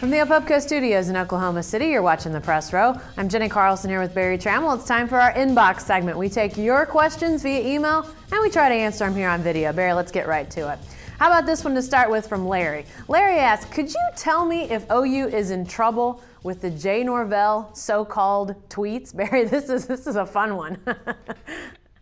From the Upco Studios in Oklahoma City, you're watching The Press Row. I'm Jenny Carlson here with Barry Trammell. It's time for our inbox segment. We take your questions via email, and we try to answer them here on video. Barry, let's get right to it. How about this one to start with from Larry? Larry asks, could you tell me if OU is in trouble with the J. Norville so-called tweets? Barry, this is a fun one.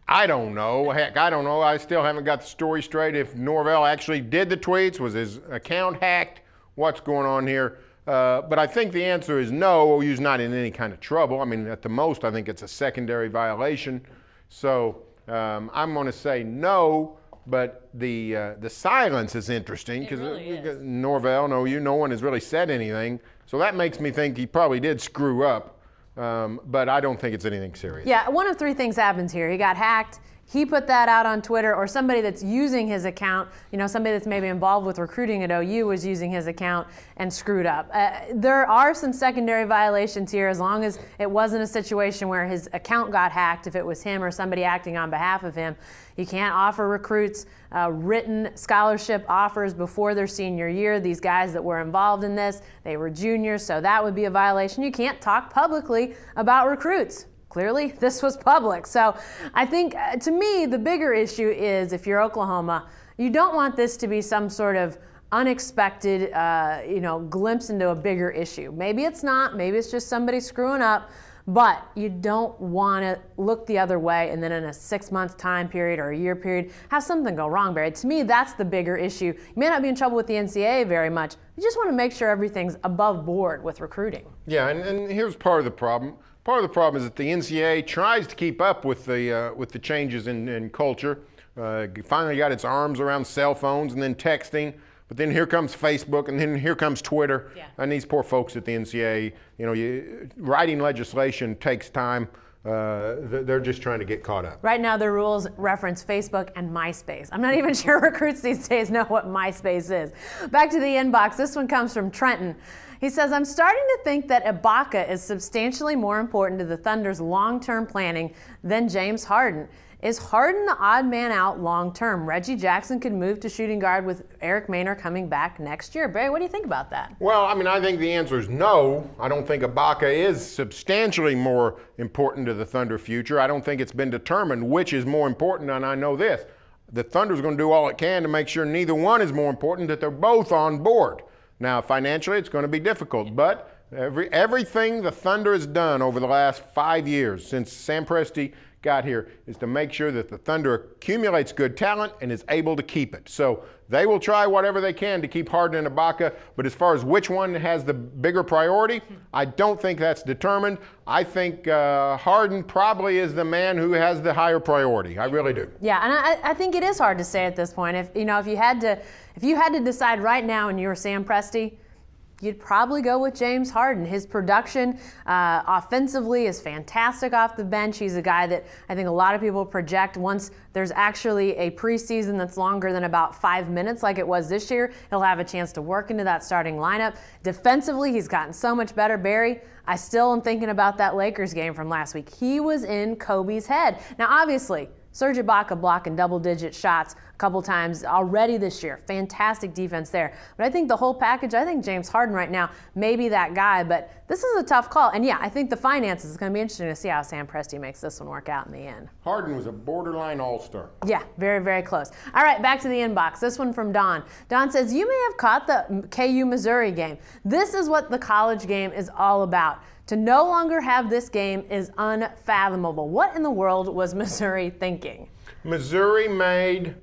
I don't know. Heck, I don't know. I still haven't got the story straight. If Norville actually did the tweets, was his account hacked? What's going on here? But I think the answer is no. OU's not in any kind of trouble. I mean, at the most, I think it's a secondary violation. So I'm going to say no. But the silence is interesting because really Norville and OU, no one has really said anything. So that makes me think he probably did screw up. But I don't think it's anything serious. Yeah, one of three things happens here. He got hacked. He put that out on Twitter, or somebody that's using his account, somebody that's maybe involved with recruiting at OU was using his account and screwed up. There are some secondary violations here as long as it wasn't a situation where his account got hacked, if it was him or somebody acting on behalf of him. You can't offer recruits written scholarship offers before their senior year. These guys that were involved in this, they were juniors, so that would be a violation. You can't talk publicly about recruits. Clearly, this was public. So I think, to me, the bigger issue is if you're Oklahoma, you don't want this to be some sort of unexpected, glimpse into a bigger issue. Maybe it's not. Maybe it's just somebody screwing up. But you don't want to look the other way and then in a 6-month time period or a year period have something go wrong, Barry. To me, that's the bigger issue. You may not be in trouble with the NCAA very much. You just want to make sure everything's above board with recruiting. Yeah, and here's part of the problem. Part of the problem is that the NCAA tries to keep up with the changes in culture. Finally got its arms around cell phones and then texting, but then here comes Facebook and then here comes Twitter. Yeah. And these poor folks at the NCAA, writing legislation takes time. They're just trying to get caught up. Right now, the rules reference Facebook and MySpace. I'm not even sure recruits these days know what MySpace is. Back to the inbox. This one comes from Trenton. He says, I'm starting to think that Ibaka is substantially more important to the Thunder's long-term planning than James Harden. Is Harden the odd man out long-term? Reggie Jackson could move to shooting guard with Eric Maynor coming back next year. Barry, what do you think about that? Well, I think the answer is no. I don't think Ibaka is substantially more important to the Thunder future. I don't think it's been determined which is more important, and I know this. The Thunder's going to do all it can to make sure neither one is more important, that they're both on board. Now, financially, it's going to be difficult, but everything the Thunder has done over the last 5 years since Sam Presti got here is to make sure that the Thunder accumulates good talent and is able to keep it. So they will try whatever they can to keep Harden and Ibaka, but as far as which one has the bigger priority, I don't think that's determined. I think Harden probably is the man who has the higher priority. I really do. Yeah, and I think it is hard to say at this point. If you had to decide right now and you were Sam Presti, you'd probably go with James Harden. His production offensively is fantastic off the bench. He's a guy that I think a lot of people project once there's actually a preseason that's longer than about 5 minutes like it was this year, he'll have a chance to work into that starting lineup. Defensively, he's gotten so much better. Barry, I still am thinking about that Lakers game from last week. He was in Kobe's head. Now, obviously, Serge Ibaka blocking double-digit shots a couple times already this year. Fantastic defense there. But I think the whole package, I think James Harden right now may be that guy, but this is a tough call. And yeah, I think the finances is going to be interesting to see how Sam Presti makes this one work out in the end. Harden was a borderline all-star. Yeah, very, very close. All right, back to the inbox. This one from Don. Don says, you may have caught the KU-Missouri game. This is what the college game is all about. To no longer have this game is unfathomable. What in the world was Missouri thinking? Missouri made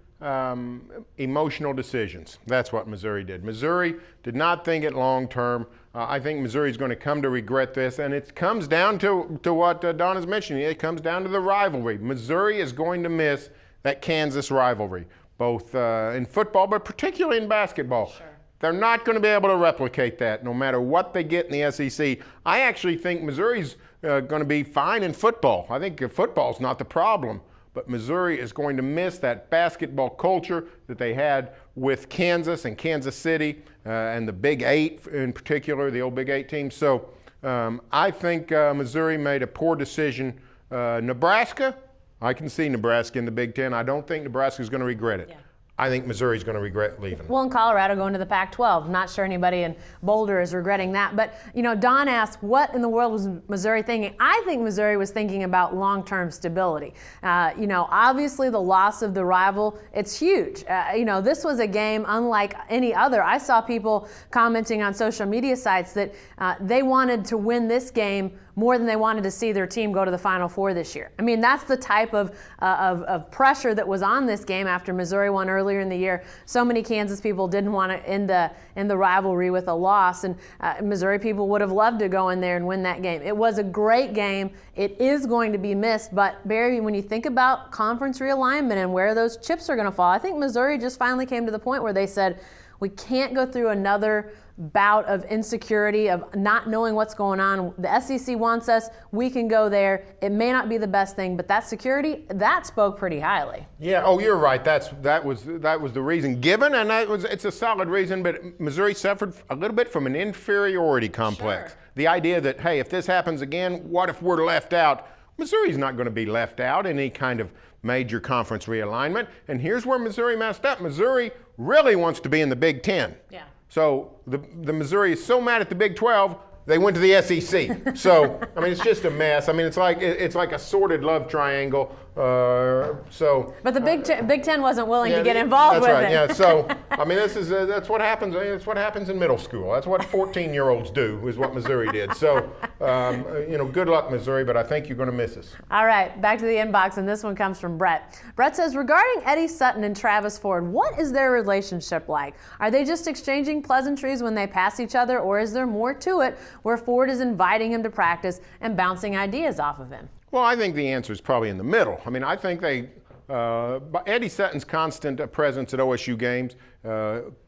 emotional decisions. That's what Missouri did. Missouri did not think it long term. I think Missouri is going to come to regret this, and it comes down to what Don is mentioning. It comes down to the rivalry. Missouri is going to miss that Kansas rivalry, both in football, but particularly in basketball. Sure. They're not going to be able to replicate that no matter what they get in the SEC. I actually think Missouri's going to be fine in football. I think football's not the problem, but Missouri is going to miss that basketball culture that they had with Kansas and Kansas City and the Big Eight in particular, the old Big Eight team. So I think Missouri made a poor decision. Nebraska, I can see Nebraska in the Big Ten. I don't think Nebraska's going to regret it. Yeah. I think Missouri's going to regret leaving. Well, in Colorado going to the Pac-12. I'm not sure anybody in Boulder is regretting that. But, Don asked, what in the world was Missouri thinking? I think Missouri was thinking about long-term stability. Obviously the loss of the rival, it's huge. This was a game unlike any other. I saw people commenting on social media sites that they wanted to win this game more than they wanted to see their team go to the Final Four this year. I mean, that's the type of pressure that was on this game after Missouri won earlier in the year. So many Kansas people didn't want to end the rivalry with a loss, and Missouri people would have loved to go in there and win that game. It was a great game. It is going to be missed, but Barry, when you think about conference realignment and where those chips are going to fall, I think Missouri just finally came to the point where they said, we can't go through another bout of insecurity, of not knowing what's going on. The SEC wants us. We can go there. It may not be the best thing, but that security, that spoke pretty highly. Yeah. Oh, you're right. That was the reason given, and it's a solid reason. But Missouri suffered a little bit from an inferiority complex. Sure. The idea that, hey, if this happens again, what if we're left out? Missouri's not going to be left out in any kind of major conference realignment. And here's where Missouri messed up. Missouri really wants to be in the Big Ten. Yeah. So the Missouri is so mad at the Big 12, they went to the SEC. So, I mean, it's just a mess. I mean, it's like a sordid love triangle. But the Big Ten wasn't willing to get involved with it. That's right. it. Yeah. So, I mean, that's what happens. That's what happens in middle school. That's what 14-year-olds do. Is what Missouri did. So, good luck, Missouri. But I think you're going to miss us. All right, back to the inbox, and this one comes from Brett. Brett says, regarding Eddie Sutton and Travis Ford, what is their relationship like? Are they just exchanging pleasantries when they pass each other, or is there more to it, where Ford is inviting him to practice and bouncing ideas off of him? Well, I think the answer is probably in the middle. I mean, I think Eddie Sutton's constant presence at OSU games,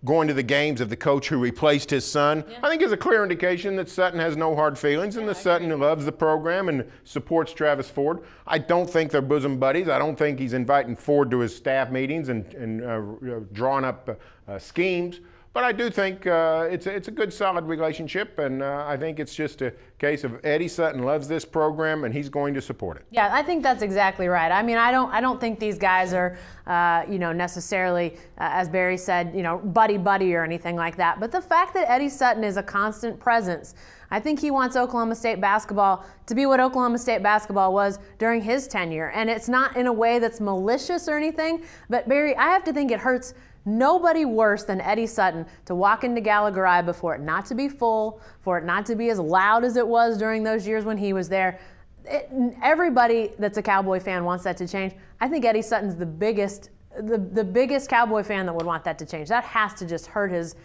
going to the games of the coach who replaced his son, I think is a clear indication that Sutton has no hard feelings and that Sutton loves the program and supports Travis Ford. I don't think they're bosom buddies. I don't think he's inviting Ford to his staff meetings and drawing up schemes. But I do think it's a good, solid relationship, and I think it's just a case of Eddie Sutton loves this program, and he's going to support it. Yeah, I think that's exactly right. I mean, I don't think these guys are, necessarily, as Barry said, buddy or anything like that. But the fact that Eddie Sutton is a constant presence, I think he wants Oklahoma State basketball to be what Oklahoma State basketball was during his tenure, and it's not in a way that's malicious or anything. But Barry, I have to think it hurts nobody worse than Eddie Sutton to walk into Gallagher for it not to be full, for it not to be as loud as it was during those years when he was there. Everybody that's a Cowboy fan wants that to change. I think Eddie Sutton's the biggest Cowboy fan that would want that to change. That has to just hurt his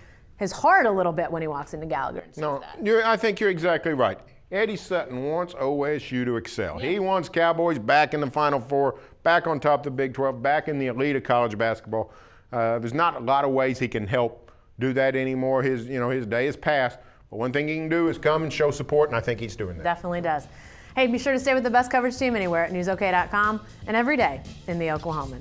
heart a little bit when he walks into Gallagher and says that. I think you're exactly right. Eddie Sutton wants OSU to excel. Yeah. He wants Cowboys back in the Final Four, back on top of the Big 12, back in the elite of college basketball. There's not a lot of ways he can help do that anymore. His day is past. But one thing he can do is come and show support, and I think he's doing that. Definitely does. Hey, be sure to stay with the best coverage team anywhere at newsok.com and every day in the Oklahoman.